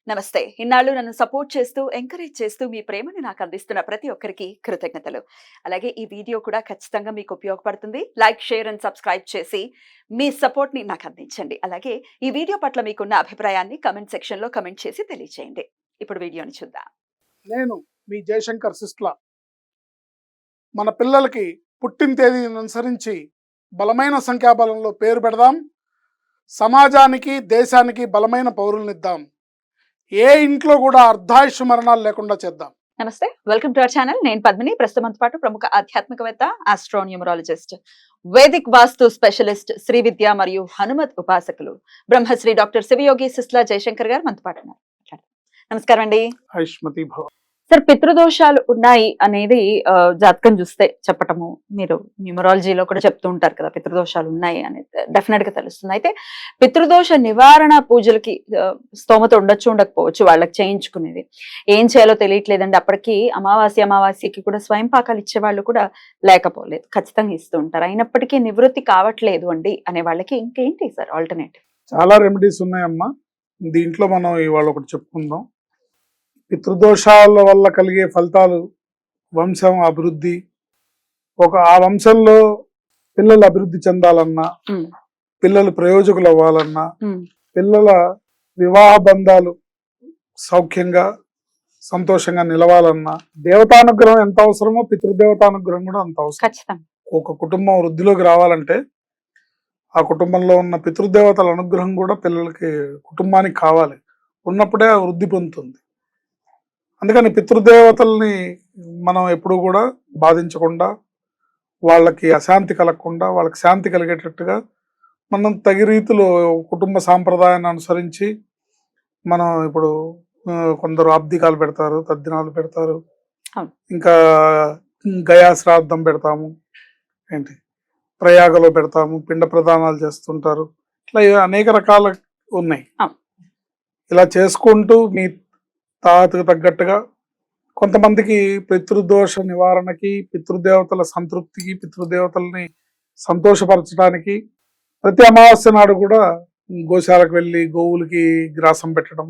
నమస్తే. ఇన్నాళ్ళు నన్ను సపోర్ట్ చేస్తూ, ఎంకరేజ్ చేస్తూ మీ ప్రేమని నాకు అందిస్తున్న ప్రతి ఒక్కరికి కృతజ్ఞతలు. అలాగే ఈ వీడియో కూడా ఖచ్చితంగా మీకు ఉపయోగపడుతుంది. లైక్, షేర్ అండ్ సబ్స్క్రైబ్ చేసి మీ సపోర్ట్‌ని నాకు అందించండి. అలాగే ఈ వీడియో పట్ల మీకున్న అభిప్రాయాన్ని కామెంట్ సెక్షన్‌లో కామెంట్ చేసి తెలియజేయండి. ఇప్పుడు వీడియోని చూద్దాం. నేను మీ జయశంకర్ సిస్ట్ల. మన పిల్లలకి పుట్టిన తేదీని అనుసరించి బలమైన సంఖ్యాబలంలో పేరు పెడదాం. సమాజానికి దేశానికి బలమైన పౌరులనిద్దాం. ఏ ఇంట్లో కూడా అర్ధాయుష్ మరణాలు లేకుండా చేద్దాం. నమస్తే. Welcome to our channel. నేను పద్మిని. ప్రస్తుతం మనతో పాటు ప్రముఖ ఆధ్యాత్మికవేత్త, ఆస్ట్రోన్యూమరాలజిస్ట్, వేదిక్ వాస్తు స్పెషలిస్ట్, శ్రీ విద్య మరియు హనుమత్ ఉపాసకులు బ్రహ్మశ్రీ డాక్టర్ శివయోగి సిస్ట్ల జయశంకర్ గారు మనతో పాటు ఉన్నారు. నమస్కారం అండి. ఆయుష్మతి భవ. సార్, పితృదోషాలు ఉన్నాయి అనేది జాతకం చూస్తే చెప్పటము, మీరు న్యూమరాలజీలో కూడా చెప్తూ ఉంటారు కదా, పితృదోషాలు ఉన్నాయి అనేది డెఫినెట్ గా తెలుస్తుంది. అయితే పితృదోష నివారణ పూజలకి స్తోమత ఉండొచ్చు, ఉండకపోవచ్చు, వాళ్ళకి చేయించుకునేది ఏం చేయాలో తెలియట్లేదండి. అప్పటికి అమావాస్యకి కూడా స్వయం పాకాలు ఇచ్చే వాళ్ళు కూడా లేకపోలేదు, ఖచ్చితంగా ఇస్తూ ఉంటారు. అయినప్పటికీ నివృత్తి కావట్లేదు అండి అనే వాళ్ళకి ఇంకేంటి సార్ ఆల్టర్నేటివ్? చాలా రెమెడీస్ ఉన్నాయమ్మా. దీంట్లో మనం ఇవాళ ఒకటి చెప్పుకుందాం. పితృదోషాల వల్ల కలిగే ఫలితాలు, వంశం అభివృద్ధి, ఆ వంశంలో పిల్లలు అభివృద్ధి చెందాలన్నా, పిల్లలు ప్రయోజకులు అవ్వాలన్నా, పిల్లల వివాహ బంధాలు సౌఖ్యంగా సంతోషంగా నిలవాలన్నా దేవతానుగ్రహం ఎంత అవసరమో పితృదేవతానుగ్రహం కూడా అంత అవసరం. ఒక కుటుంబం వృద్ధిలోకి రావాలంటే ఆ కుటుంబంలో ఉన్న పితృదేవతల అనుగ్రహం కూడా పిల్లలకి, కుటుంబానికి కావాలి. ఉన్నప్పుడే వృద్ధి పొందుతుంది. అందుకని పితృదేవతల్ని మనం ఎప్పుడు కూడా బాధించకుండా, వాళ్ళకి అశాంతి కలగకుండా, వాళ్ళకి శాంతి కలిగేటట్టుగా మనం తగి రీతిలో కుటుంబ సాంప్రదాయాన్ని అనుసరించి మనం ఇప్పుడు కొందరు అబ్దికాలు పెడతారు, తద్దినాలు పెడతారు, ఇంకా గయా శ్రాద్ధం పెడతాము, ప్రయాగలో పెడతాము, పిండ ప్రదానాలు చేస్తుంటారు. ఇట్లా అనేక రకాల ఉన్నాయి. ఇలా చేసుకుంటూ మీ తాతకు తగ్గట్టుగా కొంతమందికి పితృదోష నివారణకి, పితృదేవతల సంతృప్తికి, పితృదేవతల్ని సంతోషపరచడానికి ప్రతి అమావాస్య నాడు కూడా గోశాలకు వెళ్ళి గోవులకి గ్రాసం పెట్టడం,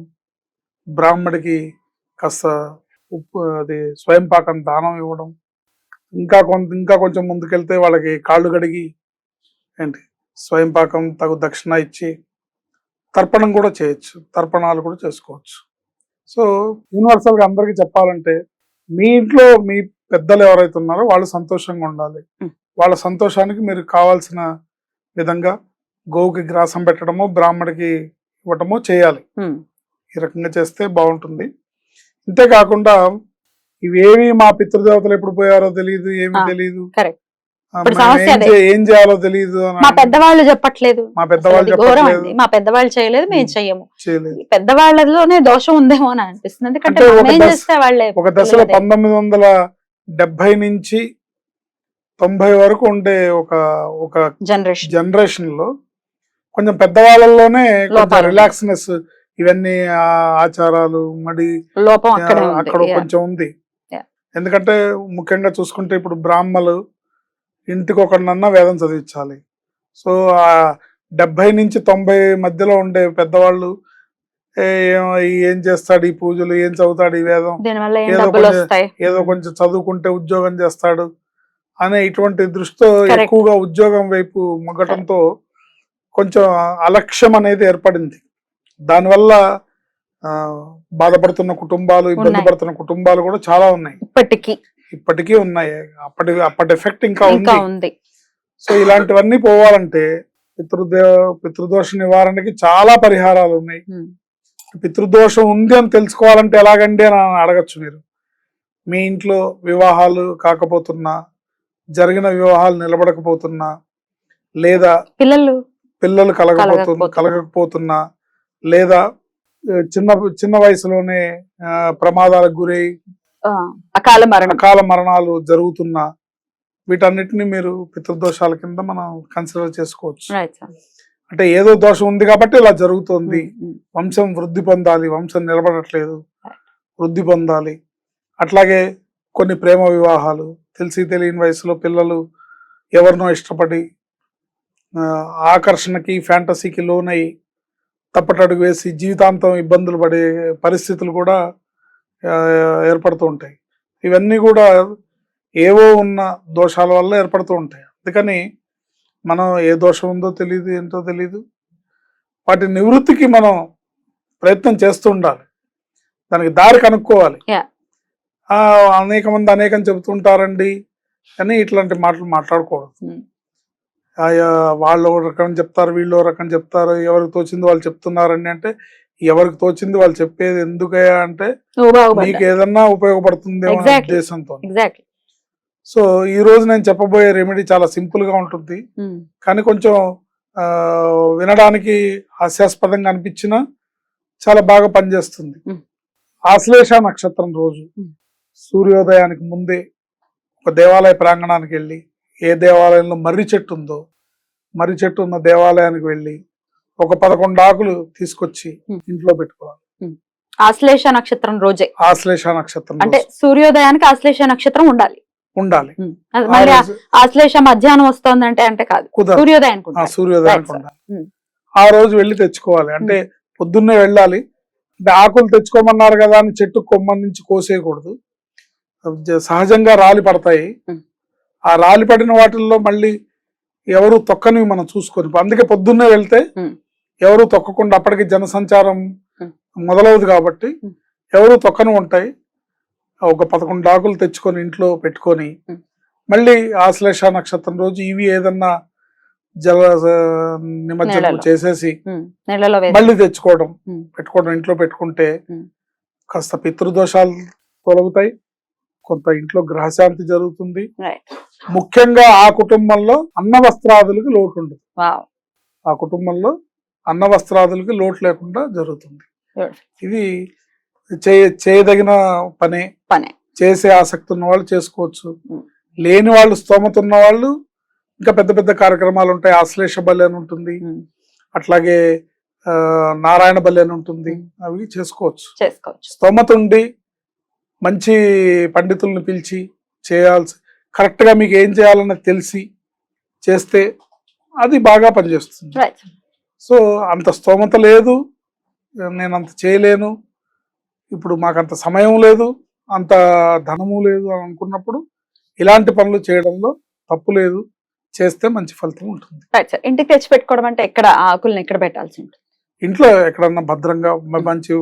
బ్రాహ్మడికి కాస్త స్వయం పాకం దానం ఇవ్వడం, ఇంకా కొంచెం ముందుకెళ్తే వాళ్ళకి కాళ్ళు కడిగి స్వయం పాకం తగు దక్షిణ ఇచ్చి తర్పణం కూడా చేయొచ్చు, తర్పణాలు కూడా చేసుకోవచ్చు. సో యూనివర్సల్ గా అందరికీ చెప్పాలంటే, మీ ఇంట్లో మీ పెద్దలు ఎవరైతే ఉన్నారో వాళ్ళు సంతోషంగా ఉండాలి. వాళ్ళ సంతోషానికి మీరు కావాల్సిన విధంగా గోవుకి గ్రాసం పెట్టడమో, బ్రాహ్మడికి ఇవ్వటమో చేయాలి. ఈ రకంగా చేస్తే బాగుంటుంది. అంతేకాకుండా ఇవేమి మా పితృదేవతలు ఎప్పుడు పోయారో తెలియదు, ఏమీ తెలియదు, ఏం చేయాలో తెలియదు, మా పెద్దవాళ్ళు చెప్పట్లేదు, మా పెద్దవాళ్ళు చెప్పట్లేదు, మా పెద్దవాళ్ళు చేయలేదు, మేము చెయ్యము, పెద్దవాళ్ళలోనే దోషం ఉందేమో అని అనిపిస్తుంది. ఎందుకంటే ఒక దశలో 1970 నుంచి 90 వరకు ఉండే ఒక జనరేషన్ లో కొంచెం పెద్దవాళ్ళలోనే రిలాక్స్నెస్, ఇవన్నీ ఆచారాలు మరి అక్కడ కొంచెం ఉంది. ఎందుకంటే ముఖ్యంగా చూసుకుంటే ఇప్పుడు బ్రాహ్మలు ఇంటికి ఒకరినన్నా వేదం చదివించాలి. సో ఆ 70 నుంచి 90 మధ్యలో ఉండే పెద్దవాళ్ళు ఏం చేస్తాడు ఈ పూజలు, ఏం చదువుతాడు ఈ వేదం, ఏదో కొంచెం చదువుకుంటే ఉద్యోగం చేస్తాడు అనే ఇటువంటి దృష్టితో ఎక్కువగా ఉద్యోగం వైపు మొగ్గటంతో కొంచెం అలక్ష్యం అనేది ఏర్పడింది. దానివల్ల బాధపడుతున్న కుటుంబాలు, ఇబ్బంది పడుతున్న కుటుంబాలు కూడా చాలా ఉన్నాయి, ఇప్పటికీ ఉన్నాయి. అప్పటి ఎఫెక్ట్ ఇంకా ఉంది. సో ఇలాంటివన్నీ పోవాలంటే పితృదోష నివారణకి చాలా పరిహారాలు ఉన్నాయి. పితృదోషం ఉంది అని తెలుసుకోవాలంటే ఎలాగండి అని అడగచ్చు మీరు. మీ ఇంట్లో వివాహాలు కాకపోతున్నా, జరిగిన వివాహాలు నిలబడకపోతున్నా, లేదా పిల్లలు కలగకపోతున్నా, లేదా చిన్న వయసులోనే ప్రమాదాలకు గురై అకాల మరణాలు జరుగుతున్నా, వీటన్నిటిని మీరు పితృదోషాల కింద మనం కన్సిడర్ చేసుకోవచ్చు. అంటే ఏదో దోషం ఉంది కాబట్టి ఇలా జరుగుతుంది, వంశం వృద్ధి పొందాలి, వంశం నిలబడట్లేదు, వృద్ధి పొందాలి. అట్లాగే కొన్ని ప్రేమ వివాహాలు, తెలిసి తెలియని వయసులో పిల్లలు ఎవరినో ఇష్టపడి ఆకర్షణకి, ఫ్యాంటసీకి లోనై తప్పటడుగు వేసి జీవితాంతం ఇబ్బందులు పడే పరిస్థితులు కూడా ఏర్పడుతూ ఉంటాయి. ఇవన్నీ కూడా ఏవో ఉన్న దోషాల వల్ల ఏర్పడుతూ ఉంటాయి. అందుకని మనం ఏ దోషం ఉందో తెలియదు, ఏంటో తెలియదు, వాటి నివృత్తికి మనం ప్రయత్నం చేస్తూ ఉండాలి, దానికి దారి కనుక్కోవాలి. అనేక మంది అనేకం చెబుతుంటారండి అని ఇట్లాంటి మాటలు మాట్లాడకూడదు. వాళ్ళు ఒక రకం చెప్తారు, వీళ్ళు ఒక రకం చెప్తారు, ఎవరికి తోచింది వాళ్ళు చెప్తున్నారండి అంటే ఎవరికి తోచింది వాళ్ళు చెప్పేది ఎందుకయ్యా అంటే నీకు ఏదన్నా ఉపయోగపడుతుందేమో అనే ఉద్దేశంతో. సో ఈ రోజు నేను చెప్పబోయే రెమెడీ చాలా సింపుల్ గా ఉంటుంది, కానీ కొంచెం వినడానికి హాస్యాస్పదంగా అనిపించినా చాలా బాగా పనిచేస్తుంది. ఆశ్లేష నక్షత్రం రోజు సూర్యోదయానికి ముందే ఒక దేవాలయ ప్రాంగణానికి వెళ్ళి, ఏ దేవాలయంలో మర్రి చెట్టు ఉందో మర్రి చెట్టు ఉన్న దేవాలయానికి వెళ్ళి ఒక 11 ఆకులు తీసుకొచ్చి ఇంట్లో పెట్టుకోవాలి. ఆశ్లేష నక్షత్రం రోజే, ఆశ్లేష నక్షత్రం అంటే సూర్యోదయానికి ఆశ్లేష నక్షత్రం ఉండాలి. ఆశ్లేష మధ్యాహ్నం వస్తుందంటే అంటే కాదు, సూర్యోదయానికి ఉండాలి. ఆ రోజు వెళ్ళి తెచ్చుకోవాలి. అంటే పొద్దున్నే వెళ్ళాలి. అంటే ఆకులు తెచ్చుకోమన్నారు కదా అని చెట్టు కొమ్మ నుంచి కోసేయకూడదు, సహజంగా రాలి పడతాయి. ఆ రాలి పడిన వాటిల్లో మళ్ళీ ఎవరు తొక్కని మనం చూసుకొని, అందుకే పొద్దున్నే వెళ్తే ఎవరు తొక్కకుండా అప్పటికి జనసంచారం మొదలవుదు కాబట్టి ఎవరు తొక్కని ఉంటాయి. ఒక 11 ఆకులు తెచ్చుకొని ఇంట్లో పెట్టుకొని మళ్ళీ ఆశ్లేష నక్షత్రం రోజు ఇవి ఏదన్నా జల నిమజ్జనం చేసేసి మళ్ళీ తెచ్చుకోవడం, పెట్టుకోవడం, ఇంట్లో పెట్టుకుంటే కాస్త పితృదోషాలు తొలగుతాయి, కొంత ఇంట్లో గ్రహశాంతి జరుగుతుంది. ముఖ్యంగా ఆ కుటుంబంలో అన్న వస్త్రాదులకి లోటు ఉండదు. ఆ కుటుంబంలో అన్న వస్త్రాదులకి లోటు లేకుండా జరుగుతుంది. ఇది చేయదగిన పనే, చేసే ఆసక్తి ఉన్న వాళ్ళు చేసుకోవచ్చు. లేని వాళ్ళు, స్తోమత ఉన్న వాళ్ళు ఇంకా పెద్ద పెద్ద కార్యక్రమాలు ఉంటాయి. ఆశ్లేష బలి అని ఉంటుంది, అట్లాగే నారాయణ బలి అని ఉంటుంది, అవి చేసుకోవచ్చు. స్తోమత ఉండి మంచి పండితుల్ని పిలిచి చేయాల్సి, కరెక్ట్ గా మీకు ఏం చేయాలన్నది తెలిసి చేస్తే అది బాగా పనిచేస్తుంది. సో అంత స్తోమత లేదు, నేను అంత చేయలేను, ఇప్పుడు మాకంత సమయం లేదు, అంత ధనము లేదు అని అనుకున్నప్పుడు ఇలాంటి పనులు చేయడంలో తప్పు లేదు, చేస్తే మంచి ఫలితం ఉంటుంది. ఇంటికి తెచ్చి పెట్టుకోవడం అంటే ఎక్కడ ఆకుల్ని ఎక్కడ పెట్టాల్సి ఉంటుంది? ఇంట్లో ఎక్కడన్నా భద్రంగా మంచి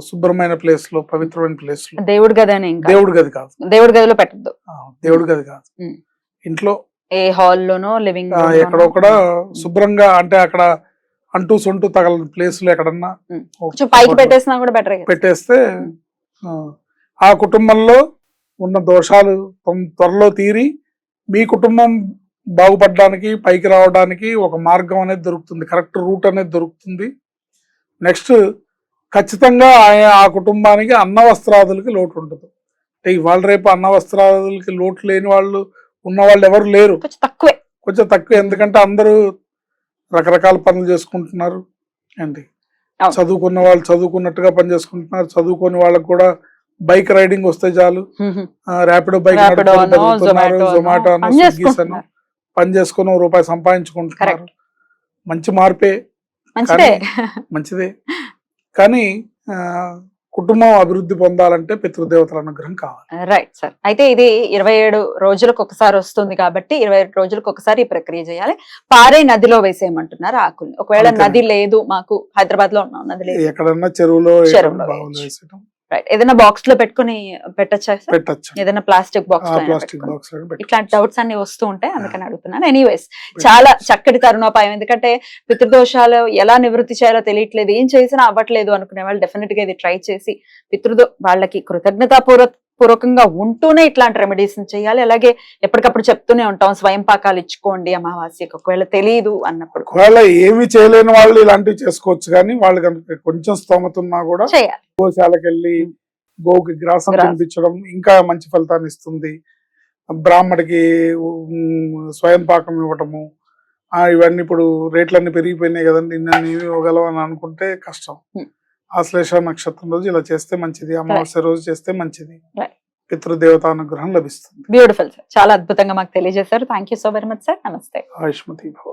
శుభ్రమైన ప్లేస్ లో, పవిత్రమైన ప్లేస్ లో. దేవుడి గది అని? దేవుడి గది కాదు, దేవుడి గదిలో పెట్టద్దు. దేవుడి గది కాదు, ఇంట్లో ఏ హాల్లోనో, లివింగ్ ఎక్కడొక్కడ శుభ్రంగా, అంటే అక్కడ అంటూ సొంటూ తగలని ప్లేస్ లో ఎక్కడన్నా పైకి పెట్టేసినా కూడా బెటర్, పెట్టేస్తే ఆ కుటుంబంలో ఉన్న దోషాలు త్వరలో తీరి మీ కుటుంబం బాగుపడడానికి, పైకి రావడానికి ఒక మార్గం అనేది దొరుకుతుంది, కరెక్ట్ రూట్ అనేది దొరుకుతుంది. నెక్స్ట్ ఖచ్చితంగా ఆ కుటుంబానికి అన్న వస్త్రాదులకి లోటు ఉండదు. అంటే ఇవాళ రేపు అన్న వస్త్రాదులకి లోటు లేని వాళ్ళు, ఉన్న వాళ్ళు ఎవరు లేరు, కొంచెం తక్కువే. ఎందుకంటే అందరూ రకరకాల పనులు చేసుకుంటున్నారు అండి. చదువుకున్న వాళ్ళు చదువుకున్నట్టుగా పని చేసుకుంటున్నారు, చదువుకోని వాళ్ళకు కూడా బైక్ రైడింగ్ వస్తే చాలు, ర్యాపిడో బైక్ నడుపుతున్నారు, జొమాటో, స్విగ్గీస్ అను పని చేసుకుని రూపాయి సంపాదించుకుంటున్నారు. మంచి మార్పే, మంచిదే. కానీ కుటుంబం అభివృద్ధి పొందాలంటే పితృదేవతల అనుగ్రహం కావాలి. Right sir. అయితే ఇది 27 రోజులకు ఒకసారి వస్తుంది కాబట్టి 27 రోజులకు ఒకసారి ఈ ప్రక్రియ చేయాలి. పారే నదిలో వేసేయమంటున్నారు ఆకుల్ని. ఒకవేళ నది లేదు, మాకు హైదరాబాద్ లో ఉన్నాం, నది లేదు, ఎక్కడన్నా చెరువులో వేసేయడం. రైట్. ఏదైనా బాక్స్ లో పెట్టుకుని పెట్టచ్చా సార్? పెట్టచ్చు, ఏదైనా ప్లాస్టిక్ బాక్స్. ఇట్లాంటి డౌట్స్ అన్ని వస్తూ ఉంటాయి, అందుకని అడుగుతున్నాను. ఎనీవేస్, చాలా చక్కటి తరుణోపాయం. ఎందుకంటే పితృదోషాలు ఎలా నివృత్తి చేయాలో తెలియట్లేదు, ఏం చేసినా అవ్వట్లేదు అనుకునే వాళ్ళు డెఫినెట్ గా ఇది ట్రై చేసి వాళ్ళకి కృతజ్ఞతాపూర్వకంగా ఉంటూనే ఇట్లాంటి రెమెడీస్ చేయాలి. అలాగే ఎప్పటికప్పుడు చెప్తూనే ఉంటాం, స్వయం పాకాలు ఇచ్చుకోండి అమావాస్యకి, ఒకవేళ తెలియదు అన్నప్పుడు. ఒకవేళ ఏమి చేయలేని వాళ్ళు ఇలాంటివి చేసుకోవచ్చు, కానీ వాళ్ళు కనుక కొంచెం స్తోమత ఉన్నా కూడా చేయాలి. గోశాలకు వెళ్ళి గోకి గ్రాసం తినిపించడం ఇంకా మంచి ఫలితాన్ని ఇస్తుంది. బ్రాహ్మడికి స్వయం పాకం ఇవ్వటము, ఇవన్నీ ఇప్పుడు రేట్లన్నీ పెరిగిపోయినాయి కదండి, ఇన్ని ఇవ్వగలం అని అనుకుంటే కష్టం. ఆశ్లేష నక్షత్రం రోజు ఇలా చేస్తే మంచిది, అమావాస్య రోజు చేస్తే మంచిది, పితృదేవత అనుగ్రహం లభిస్తుంది. బ్యూటిఫుల్ సార్, చాలా అద్భుతంగా మాకు తెలియజేశారు. Thank you so very much sir. నమస్తే. ఆయుష్మతి భవ.